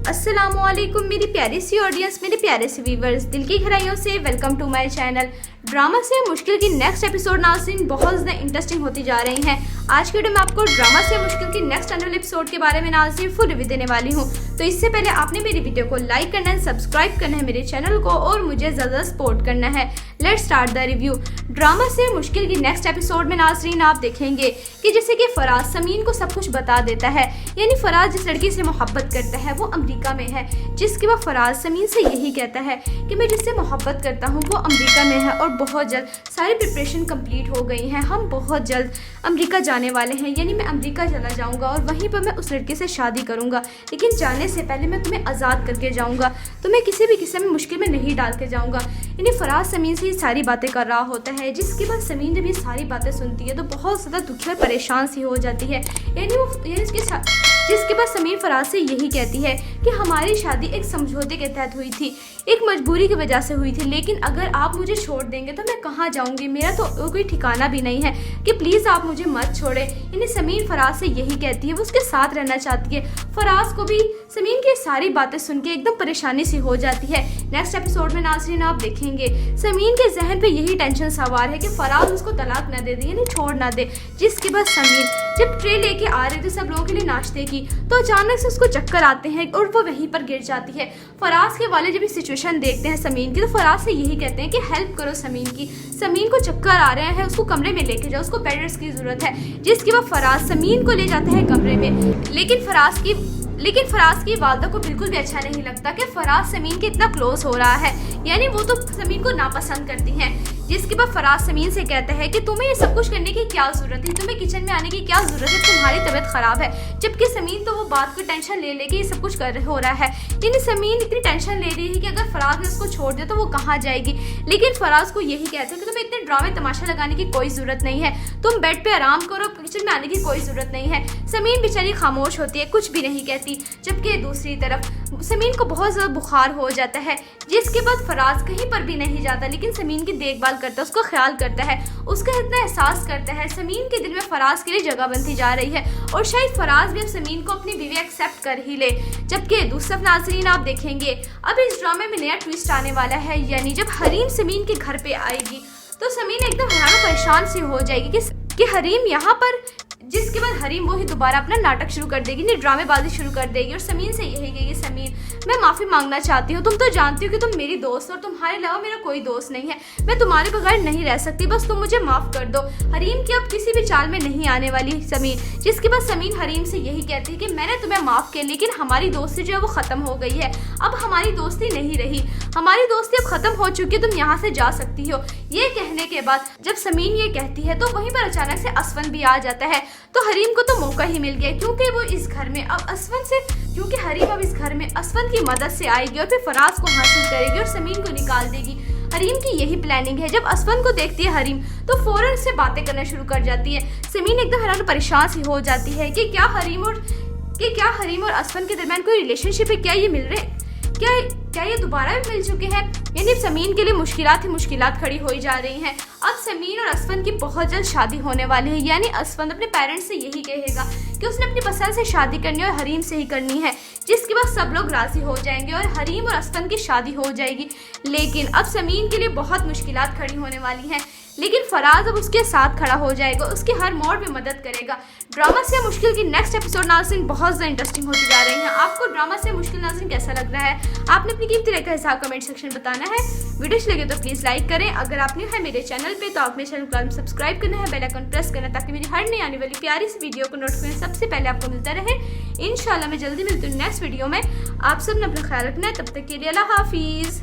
अस्सलामुअलैकुम मेरी प्यारी सी ऑडियंस, मेरे प्यारे से व्यूवर्स, दिल की गहराइयों से welcome to my channel. Drama से मुश्किल की नेक्स्ट एपिसोड नाज़रीन बहुत ज़्यादा इंटरेस्टिंग होती जा रही हैं। आज के वीडियो में आपको ड्रामा से मुश्किल की नेक्स्ट एनुअल एपिसोड के बारे में नाज़रीन फुल रिव्यू देने वाली हूँ। तो इससे पहले आपने मेरी वीडियो को लाइक करना है, सब्सक्राइब करना है मेरे चैनल को और मुझे ज़्यादा सपोर्ट करना है। Let's start the review. Drama से मुश्किल की नेक्स्ट एपिसोड में नाज़रीन आप देखेंगे कि जैसे कि फराज समीन को सब कुछ बता देता है, यानी फराज जिस लड़की से मोहब्बत करता है वो अमेरिका में है, जिसके बाद फराज समीन से यही कहता है कि मैं जिससे मोहब्बत करता हूँ वो अमेरिका में है और बहुत जल्द सारी प्रिपरेशन कंप्लीट हो गई हैं, हम बहुत जल्द अमेरिका जाने वाले हैं, यानी मैं अमेरिका चला जाऊँगा और वहीं पर मैं उस लड़के से शादी करूँगा, लेकिन जाने से पहले मैं तुम्हें आज़ाद करके जाऊँगा, तुम्हें किसी भी किस्म में मुश्किल में नहीं डाल के जाऊँगा। यानी फराज समीन से ये सारी बातें कर रहा होता है, जिसके बाद समीन जब ये सारी बातें सुनती है तो बहुत ज़्यादा दुखी और परेशान सी हो जाती है। जिसके बाद समीन फराज से यही कहती है कि हमारी शादी एक समझौते के तहत हुई थी, एक मजबूरी की वजह से हुई थी, लेकिन अगर आप मुझे छोड़ देंगे तो मैं कहाँ जाऊँगी, मेरा तो कोई ठिकाना भी नहीं है, कि प्लीज़ आप मुझे मत छोड़े। यानी समीन फराज से यही कहती है, वो उसके साथ रहना चाहती है। फराज को भी समीन की सारी बातें सुन के एकदम परेशानी सी हो जाती है। नेक्स्ट एपिसोड में नाज़रीन आप देखेंगे समीन के जहन पे यही टेंशन सवार है कि फराज उसको तलाक न दे दे, यानी छोड़ ना दे। जिसके बाद समीन जब ट्रे लेके आ रहे थे सब लोगों के लिए नाश्ते की, तो अचानक से उसको चक्कर आते हैं और वो वहीं पर गिर जाती है। फराज के वाले जब ये सिचुएशन देखते हैं समीन की, तो फराज से यही कहते हैं कि हेल्प करो समीन की, समीन को चक्कर आ रहे हैं, उसको कमरे में लेके जाओ, उसको बेड रेस्ट की जरूरत है। जिसके बाद फराज समीन को ले जाते हैं कमरे में, लेकिन फराज की वालदा को बिल्कुल भी अच्छा नहीं लगता कि फराज समीन के इतना क्लोज हो रहा है, यानी वो तो समीन को नापसंद करती हैं। जिसके बाद फराज समीन से कहता है कि तुम्हें ये सब कुछ करने की क्या जरूरत है, तुम्हें किचन में आने की क्या जरूरत है, तुम्हारी तबीयत खराब है। जबकि समीन तो वो बात को टेंशन ले लेके ये सब कुछ हो रहा है, यानी समीन इतनी टेंशन ले रही है कि अगर फराज ने उसको छोड़ दिया तो वो कहाँ जाएगी। लेकिन फराज को यही कहते हैं कि तुम्हें इतने ड्रामे तमाशा लगाने की कोई जरूरत नहीं है, तुम बेड पे आराम करो, किचन में आने की कोई जरूरत नहीं है। समीन बेचारी खामोश होती है, कुछ भी नहीं कहती। जबकि दूसरी तरफ समीन को बहुत ज़्यादा बुखार हो जाता है। जिसके बाद फराज कहीं पर भी नहीं जाता, लेकिन समीन की देखभाल करता है, उसको ख्याल करता है, उसका इतना एहसास करता है। समीन के दिल में फराज के लिए जगह बनती जा रही है और शायद फराज भी अब समीन को अपनी बीवी एक्सेप्ट कर ही ले। जबकि दूसरा नाज़रीन आप देखेंगे अब इस ड्रामे में नया ट्विस्ट आने वाला है, यानी जब हरीम समीन के घर पे आएगी तो समीन एकदम हैरान परेशान सी हो जाएगी कि हरीम यहाँ पर। जिसके बाद हरीम वो ही दोबारा अपना नाटक शुरू कर देगी, ड्रामेबाजी शुरू कर देगी और समीन से यही कहेगी, समीन मैं माफ़ी मांगना चाहती हूँ, तुम तो जानती हो कि तुम मेरी दोस्त हो और तुम्हारे अलावा मेरा कोई दोस्त नहीं है, मैं तुम्हारे बगैर नहीं रह सकती, बस तुम मुझे माफ़ कर दो। हरीम की अब किसी भी चाल में नहीं आने वाली समीन। जिसके बाद समीन हरीम से यही कहती है कि मैंने तुम्हें माफ़ किया, लेकिन हमारी दोस्ती जो है वो ख़त्म हो गई है, अब हमारी दोस्ती नहीं रही, हमारी दोस्ती अब ख़त्म हो चुकी है, तुम यहाँ से जा सकती हो। ये कहने के बाद जब समीन ये कहती है तो वहीं पर अचानक से असवन भी आ जाता है। तो हरीम को तो मौका ही मिल गया, क्योंकि वो इस घर में अब क्योंकि हरीम अब इस घर में असवन की मदद से आएगी और फिर फराज को हासिल करेगी और समीन को निकाल देगी। हरीम की यही प्लानिंग है। जब असवन को देखती है हरीम तो फौरन से बातें करना शुरू कर जाती है। समीन एकदम हैरान परेशान सी हो जाती है कि क्या हरीम और असवन के दरमियान कोई रिलेशनशिप है, क्या ये मिल रहे, क्या ये दोबारा भी मिल चुके हैं। यानी समीन के लिए मुश्किलात खड़ी हो जा रही हैं। अब समीन और असवन की बहुत जल्द शादी होने वाली है, यानी असवन अपने पेरेंट्स से यही कहेगा कि उसने अपनी पसंद से शादी करनी है और हरीम से ही करनी है। जिसके बाद सब लोग राजी हो जाएंगे और हरीम और असवन की शादी हो जाएगी। लेकिन अब समीन के लिए बहुत मुश्किलात खड़ी होने वाली हैं, लेकिन फराज अब उसके साथ खड़ा हो जाएगा, उसकी हर मोड़ पे मदद करेगा। ड्रामा से मुश्किल की नेक्स्ट एपिसोड नाज़रीन बहुत ज़्यादा इंटरेस्टिंग होती जा रही है। आपको ड्रामा से मुश्किल नाज़रीन कैसा लग रहा है, आपने अपनी कीमती राय का हिसाब कमेंट सेक्शन बताना है। वीडियो अच्छी लगे तो प्लीज़ लाइक करें। अगर आप न्यू है मेरे चैनल पे तो आप मेरे चैनल को सब्सक्राइब करना है, बेल आइकन प्रेस करना, ताकि मेरी हर नई आने वाली प्यारी सी वीडियो को नोटिफिकेशन सबसे पहले आपको मिलता रहे। इंशाल्लाह मैं जल्दी मिलती हूँ नेक्स्ट वीडियो में। आप सब ने अपना ख्याल रखना है, तब तक के लिए अल्लाह हाफिज़।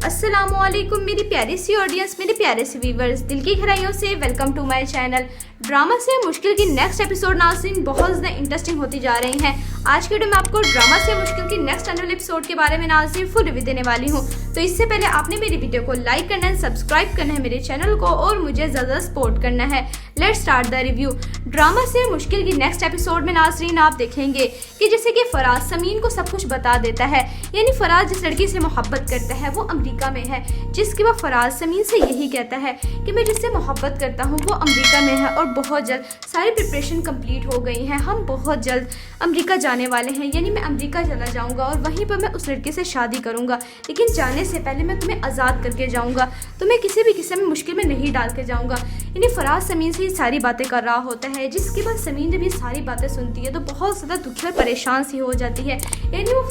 अस्सलामुअलैकुम मेरी प्यारी सी ऑडियंस, मेरे प्यारे से व्यूवर्स, दिल की गहराइयों से welcome to my channel. Drama से मुश्किल की नेक्स्ट एपिसोड नाज़रीन बहुत ज़्यादा इंटरेस्टिंग होती जा रही हैं। आज के वीडियो में आपको ड्रामा से मुश्किल की नेक्स्ट एनुअल एपिसोड के बारे में नाज़रीन फुल रिव्यू देने वाली हूँ। तो इससे पहले आपने मेरी वीडियो को लाइक करना है, सब्सक्राइब करना है मेरे चैनल को और मुझे ज़्यादा सपोर्ट करना है। Let's start the review. Drama से मुश्किल की नेक्स्ट एपिसोड में नाज़रीन आप देखेंगे कि जैसे कि फराज समीन को सब कुछ बता देता है, यानी फराज जिस लड़की से मोहब्बत करता है वो अमेरिका में है। जिसके बाद फराज समीन से यही कहता है कि मैं जिससे मोहब्बत करता हूँ वो अमेरिका में है और बहुत जल्द सारी प्रिपरेशन कंप्लीट हो गई हैं। हम बहुत जल्द अमेरिका जाने वाले हैं, यानी मैं अमेरिका चला जाऊंगा और वहीं पर मैं उस लड़के से शादी करूंगा। लेकिन जाने से पहले मैं तुम्हें आज़ाद करके जाऊंगा, तुम्हें किसी भी किस्म में मुश्किल में नहीं डाल के जाऊंगा। यानी फराज समीन से ये सारी बातें कर रहा होता है, जिसके बाद समीन जब ये सारी बातें सुनती है तो बहुत ज़्यादा दुखी और परेशान सी हो जाती है। यानी वो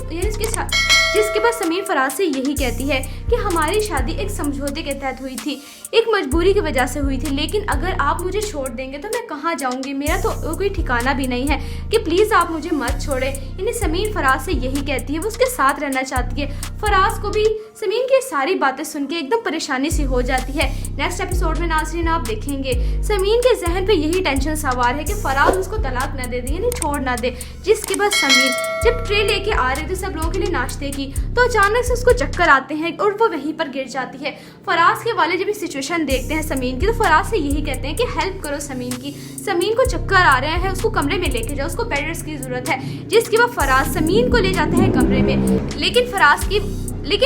जिसके बाद समीन फराज से यही कहती है कि हमारी शादी एक समझौते के तहत हुई थी, एक मजबूरी की वजह से हुई थी, लेकिन अगर आप मुझे छोड़ देंगे तो मैं कहाँ जाऊँगी, मेरा तो कोई ठिकाना भी नहीं है, कि प्लीज़ आप मुझे मत छोड़ें। यानी समीन फराज से यही कहती है, वो उसके साथ रहना चाहती है। फराज को भी समीन की सारी बातें सुन के एकदम परेशानी सी हो जाती है। नेक्स्ट एपिसोड में नाज़रीन आप देखेंगे समीन के जहन पे यही टेंशन सवार है कि फराज उसको तलाक ना दे दे, यानी छोड़ ना दे। जिसके बाद समीन जब ट्रे लेके आ रहे थे सब लोगों के लिए नाश्ते की, तो अचानक से उसको चक्कर आते हैं और वो वहीं पर गिर जाती है। फराज के वाले जब ये सिचुएशन देखते हैं समीन की, तो फराज से यही कहते हैं कि हेल्प करो समीन की, समीन को चक्कर आ रहे हैं, उसको कमरे में लेके जाओ, उसको बेड रेस्ट की जरूरत है। जिसके बाद फराज समीन को ले जाता है कमरे में, लेकिन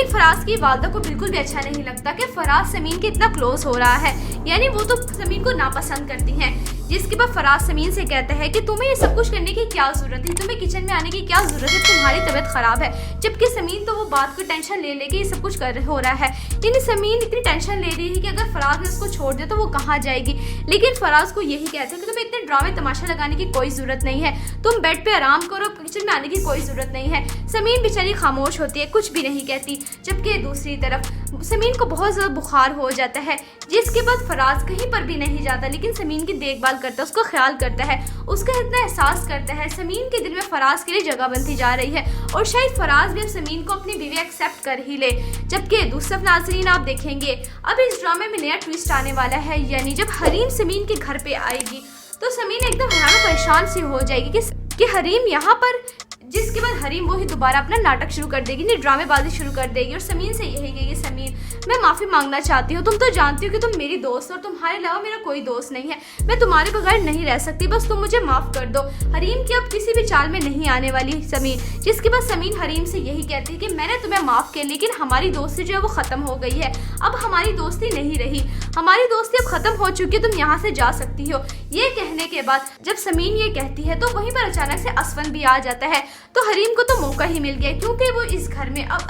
फराज की वालदा को बिल्कुल भी अच्छा नहीं लगता कि फराज समीन के इतना क्लोज हो रहा है, यानी वो तो समीन को नापसंद करती हैं। जिसके बाद फराज समीन से कहता है कि तुम्हें ये सब कुछ करने की क्या जरूरत है, तुम्हें किचन में आने की क्या जरूरत है, तुम्हारी तबीयत खराब है। जबकि समीन तो वो बात को टेंशन ले लेके ये सब कुछ हो रहा है, यानी समीन इतनी टेंशन ले रही है कि अगर फराज ने उसको छोड़ दिया तो वो कहाँ जाएगी। लेकिन फराज को यही कहते हैं कि तुम्हें इतने ड्रामे तमाशा लगाने की कोई जरूरत नहीं है, तुम बेड पे आराम करो, किचन में आने की कोई जरूरत नहीं है। समीन बेचारी खामोश होती है, कुछ भी नहीं कहती। जबकि दूसरी तरफ समीन को बहुत ज़्यादा बुखार हो जाता है। जिसके बाद फराज कहीं पर भी नहीं जाता, लेकिन समीन की देखभाल करता है, उसको ख्याल करता है, उसका इतना एहसास करता है। समीन के दिल में फराज के लिए जगह बनती जा रही है और शायद फराज भी अब समीन को अपनी बीवी एक्सेप्ट कर ही ले। जबकि दूसरा नाज़रीन आप देखेंगे अब इस ड्रामे में नया ट्विस्ट आने वाला है, यानी जब हरीम समीन के घर पे आएगी तो समीन एकदम हैरान परेशान सी हो जाएगी कि हरीम यहाँ पर। जिसके बाद हरीम वो ही दोबारा अपना नाटक शुरू कर देगी, ड्रामेबाजी शुरू कर देगी और समीन से यही कहेगी, समीन मैं माफ़ी मांगना चाहती हूँ, तुम तो जानती हो कि तुम मेरी दोस्त हो और तुम्हारे अलावा मेरा कोई दोस्त नहीं है, मैं तुम्हारे बगैर नहीं रह सकती, बस तुम मुझे माफ़ कर दो। हरीम की अब किसी भी चाल में नहीं आने वाली समीन। जिसके बाद समीन हरीम से यही कहती है कि मैंने तुम्हें माफ़ किया, लेकिन हमारी दोस्ती जो है वो ख़त्म हो गई है, अब हमारी दोस्ती नहीं रही, हमारी दोस्ती अब ख़त्म हो चुकी है, तुम यहाँ से जा सकती हो। ये कहने के बाद जब समीन ये कहती है तो वहीं पर अचानक से असफन भी आ जाता है। तो हरीम को तो मौका ही मिल गया, क्योंकि वो इस घर में अब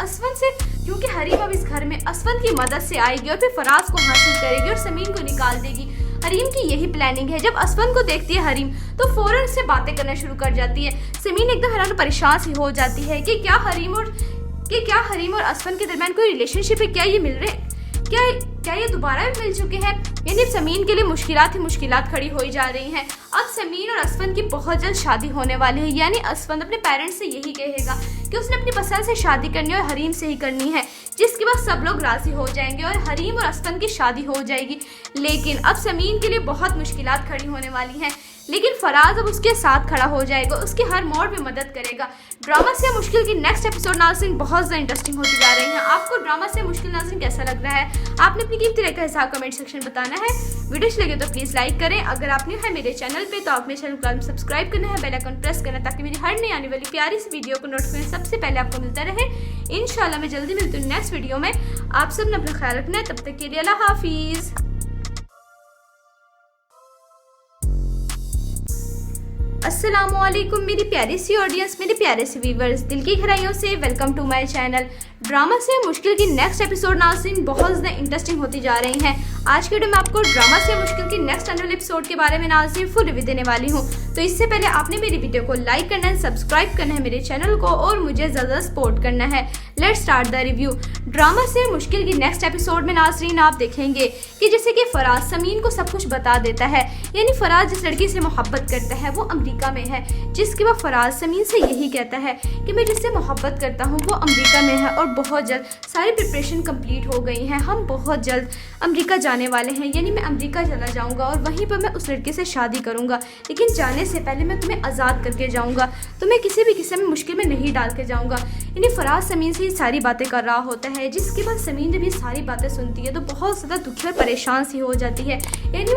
क्योंकि हरीम अब इस घर में असफन की मदद से आएगी और फिर फराज को हासिल करेगी और समीन को निकाल देगी। हरीम की यही प्लानिंग है। जब असफन को देखती है हरीम तो फौरन से बातें करना शुरू कर जाती है। समीन एकदम हैरान परेशान सी हो जाती है कि क्या हरीम और असफन के दरमियान कोई रिलेशनशिप है, क्या ये मिल रहे, क्या ये दोबारा भी मिल चुके हैं। यानी समीन के लिए मुश्किलात खड़ी हो जा रही हैं। अब समीन और असफन की बहुत जल्द शादी होने वाली है, यानी असफन अपने पेरेंट्स से यही कहेगा कि उसने अपनी पसंद से शादी करनी है और हरीम से ही करनी है। जिसके बाद सब लोग राजी हो जाएंगे और हरीम और असफन की शादी हो जाएगी। लेकिन अब समीन के लिए बहुत मुश्किलात खड़ी होने वाली हैं, लेकिन फराज अब उसके साथ खड़ा हो जाएगा, उसकी हर मोड़ में मदद करेगा। ड्रामा से मुश्किल की नेक्स्ट एपिसोड नाज़रीन बहुत ज़्यादा इंटरेस्टिंग होती जा रही है। आपको ड्रामा से मुश्किल नाज़रीन कैसा लग रहा है, आपने अपनी कीमती राय का हिसाब कमेंट सेक्शन में बताना है। वीडियो अच्छी लगे तो प्लीज़ लाइक करें। अगर आप न्यू है मेरे चैनल पे तो आप मेरे चैनल को सब्सक्राइब करना है, बेल आइकन प्रेस करना, ताकि मेरी हर नई आने वाली प्यारी सी वीडियो को नोटिफिकेशन सबसे पहले आपको मिलता रहे। इंशाल्लाह मैं जल्दी मिलती हूँ नेक्स्ट वीडियो में। आप सब ने अपना ख्याल रखना है, तब तक के लिए अल्लाह हाफिज़। अस्सलामुअलैकुम मेरी प्यारी सी ऑडियंस, मेरे प्यारे से व्यूवर्स, दिल की गहराइयों से welcome to my channel. Drama से मुश्किल की नेक्स्ट एपिसोड नाज़रीन बहुत ज़्यादा इंटरेस्टिंग होती जा रही हैं। आज के वीडियो में आपको ड्रामा से मुश्किल की नेक्स्ट आने वाले एपिसोड के बारे में नाज़रीन फुल रिव्यू देने वाली हूँ। तो इससे पहले आपने मेरी वीडियो को लाइक करना है, सब्सक्राइब करना है मेरे चैनल को और मुझे ज़्यादा सपोर्ट करना है। Let's start the review. Drama से मुश्किल की नेक्स्ट एपिसोड में नाज़रीन आप देखेंगे कि जैसे कि फराज समीन को सब कुछ बता देता है, यानी फराज जिस लड़की से मोहब्बत करता है वो अमेरिका में है। जिसके बाद फराज समीन से यही कहता है कि मैं जिससे मोहब्बत करता हूँ वो अमेरिका में है और बहुत जल्द सारी प्रिपरेशन कंप्लीट हो गई हैं, हम बहुत जल्द अमेरिका जाने वाले हैं, यानी मैं अमेरिका चला जाऊंगा और वहीं पर मैं उस लड़के से शादी करूंगा। लेकिन जाने से पहले मैं तुम्हें आज़ाद करके जाऊंगा, तुम्हें किसी भी किस्म में मुश्किल में नहीं डाल के जाऊंगा। यानी फराज समीन से ये सारी बातें कर रहा होता है। जिसके बाद समीन जब ये सारी बातें सुनती है तो बहुत ज़्यादा दुखी और परेशान सी हो जाती है। यानी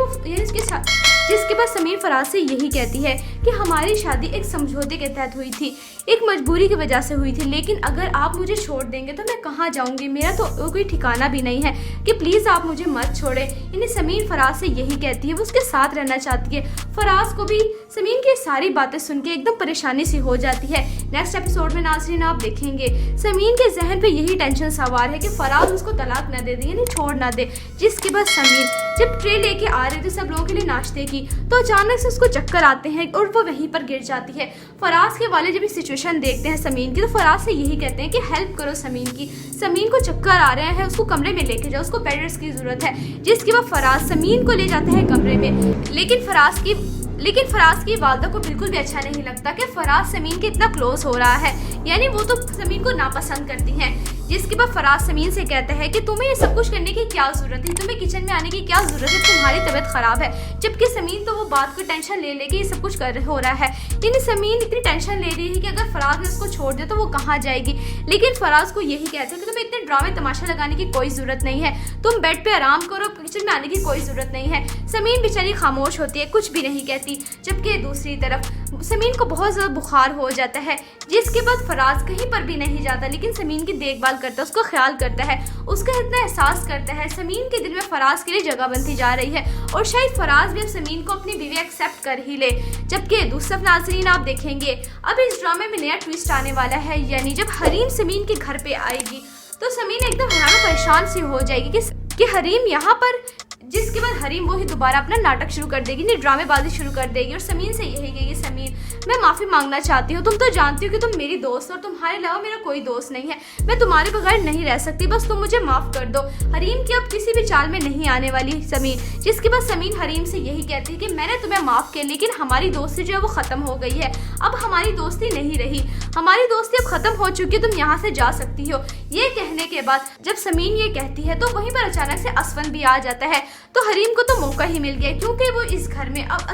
जिसके बाद समीर फराज से यही कहती है कि हमारी शादी एक समझौते के तहत हुई थी, एक मजबूरी की वजह से हुई थी, लेकिन अगर आप मुझे छोड़ देंगे तो मैं कहाँ जाऊंगी, मेरा तो कोई ठिकाना भी नहीं है, कि प्लीज़ आप मुझे मत छोड़ें। यानी समीर फराज से यही कहती है, वो उसके साथ रहना चाहती है। फराज को भी समीर की सारी बातें सुन के एकदम परेशानी सी हो जाती है। नेक्स्ट एपिसोड में नाज़रीन आप देखेंगे समीर के जहन पे यही टेंशन सवार है कि फराज उसको तलाक ना दे दे, यानी छोड़ ना दे। जिसके बाद समीर जब ट्रे लेके आ रहे थे सब लोगों के लिए नाश्ते की, तो अचानक से उसको चक्कर आते हैं और वो वहीं पर गिर जाती है। फराज के वाले जब ये सिचुएशन देखते हैं समीर की, तो फराज से यही कहते हैं कि हेल्प करो समीर की, समीर को चक्कर आ रहे हैं, उसको कमरे में लेके जाओ, उसको बेड रेस्ट की जरूरत है। जिसके बाद फराज समीर को ले जाता है कमरे में, लेकिन फराज की वालदा को बिल्कुल भी अच्छा नहीं लगता कि फराज समीर के इतना क्लोज हो रहा है, यानी वो तो समीर को नापसंद करती हैं। जिसके बाद फराज समीर से कहता है कि तुम्हें ये सब कुछ करने की क्या जरूरत है, तुम्हें किचन में आने की क्या जरूरत है, तुम्हारी तबीयत खराब है। जबकि समीर तो वो बात को टेंशन ले लेके ये सब कुछ हो रहा है, यानी समीर इतनी टेंशन ले रही है कि अगर फराज ने उसको छोड़ दिया तो वो कहाँ जाएगी। लेकिन फराज को यही कहते हैं कि तुम्हें इतने ड्रामे तमाशा लगाने की कोई जरूरत नहीं है, तुम बेड पे आराम करो, किचन में आने की कोई जरूरत नहीं है। समीर बेचारी खामोश होती है, कुछ भी नहीं कहती। जबकि दूसरी तरफ समीर को बहुत ज़्यादा बुखार हो जाता है। जिसके बाद फराज कहीं पर भी नहीं जाता, लेकिन समीर की देखभाल करता है, उसको ख्याल करता है, उसका इतना एहसास करता है। समीर के दिल में फराज के लिए जगह बनती जा रही है और शायद फराज भी अब समीर को अपनी बीवी एक्सेप्ट कर ही ले। जबकि दूसरा नाज़रीन आप देखेंगे अब इस ड्रामे में नया ट्विस्ट आने वाला है, यानी जब हरीम समीर के घर पे आएगी तो समीर एकदम हैरान परेशान सी हो जाएगी कि हरीम यहाँ पर। जिसके बाद हरीम वो ही दोबारा अपना नाटक शुरू कर देगी, नहीं ड्रामेबाजी शुरू कर देगी और समीर से यही कहेगी, समीर मैं माफ़ी मांगना चाहती हूँ, तुम तो जानती हो कि तुम मेरी दोस्त हो और तुम्हारे अलावा मेरा कोई दोस्त नहीं है, मैं तुम्हारे बगैर नहीं रह सकती, बस तुम मुझे माफ़ कर दो। हरीम की अब किसी भी चाल में नहीं आने वाली समीर। जिसके बाद समीर हरीम से यही कहती है कि मैंने तुम्हें माफ़ किया, लेकिन हमारी दोस्ती जो है वो ख़त्म हो गई है, अब हमारी दोस्ती नहीं रही, हमारी दोस्ती अब ख़त्म हो चुकी है, तुम यहाँ से जा सकती हो। ये कहने के बाद जब समीर ये कहती है तो वहीं पर अचानक से असवन भी आ जाता है। तो हरीम को तो मौका ही मिल गया, क्योंकि वो इस घर में अब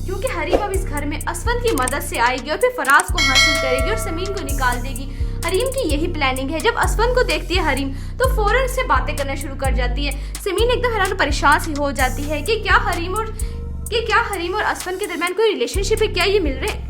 क्योंकि हरीम अब इस घर में असवन की मदद से आएगी और फिर फराज को हासिल करेगी और समीर को निकाल देगी। हरीम की यही प्लानिंग है। जब असवन को देखती है हरीम तो फौरन उससे बातें करना शुरू कर जाती है। समीर एकदम हैरान परेशान सी हो जाती है कि क्या हरीम और असवन के दरमियान कोई रिलेशनशिप है, क्या ये मिल रहे हैं,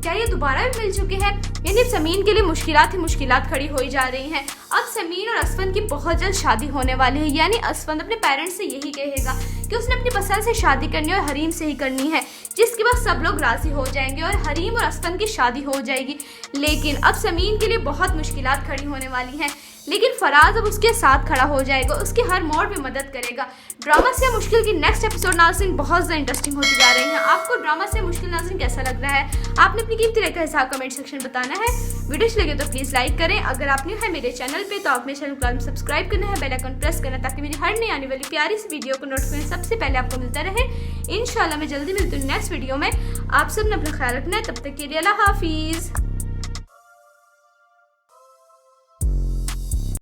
क्या ये दोबारा मिल चुके हैं। यानी समीर के लिए मुश्किलात खड़ी हो जा रही हैं। अब समीर और असवन की बहुत जल्द शादी होने वाली है, यानी असवन अपने पेरेंट्स से यही कहेगा कि उसने अपनी पसंद से शादी करनी है और हरीम से ही करनी है। जिसके बाद सब लोग राजी हो जाएंगे और हरीम और असवन की शादी हो जाएगी। लेकिन अब समीर के लिए बहुत मुश्किलात खड़ी होने वाली हैं, लेकिन फराज अब उसके साथ खड़ा हो जाएगा, उसकी हर मोड़ पे मदद करेगा। ड्रामा से मुश्किल की नेक्स्ट एपिसोड नाज़रीन बहुत ज़्यादा इंटरेस्टिंग होती जा रही है। आपको ड्रामा से मुश्किल नाज़रीन कैसा लग रहा है, आपने अपनी कीमती राय का हिसाब कमेंट सेक्शन बताना है। वीडियो अच्छी लगे तो प्लीज़ लाइक करें। अगर आप न्यू है मेरे चैनल पे तो आप मेरे चैनल को सब्सक्राइब करना है, बेल आइकन प्रेस करना, ताकि मेरी हर नई आने वाली प्यारी सी वीडियो को नोटिफिकेशन सबसे पहले आपको मिलता रहे। इंशाल्लाह मैं जल्दी मिलती हूँ नेक्स्ट वीडियो में। आप सब ने अपना ख्याल रखना है, तब तक के लिए अल्लाह हाफिज़।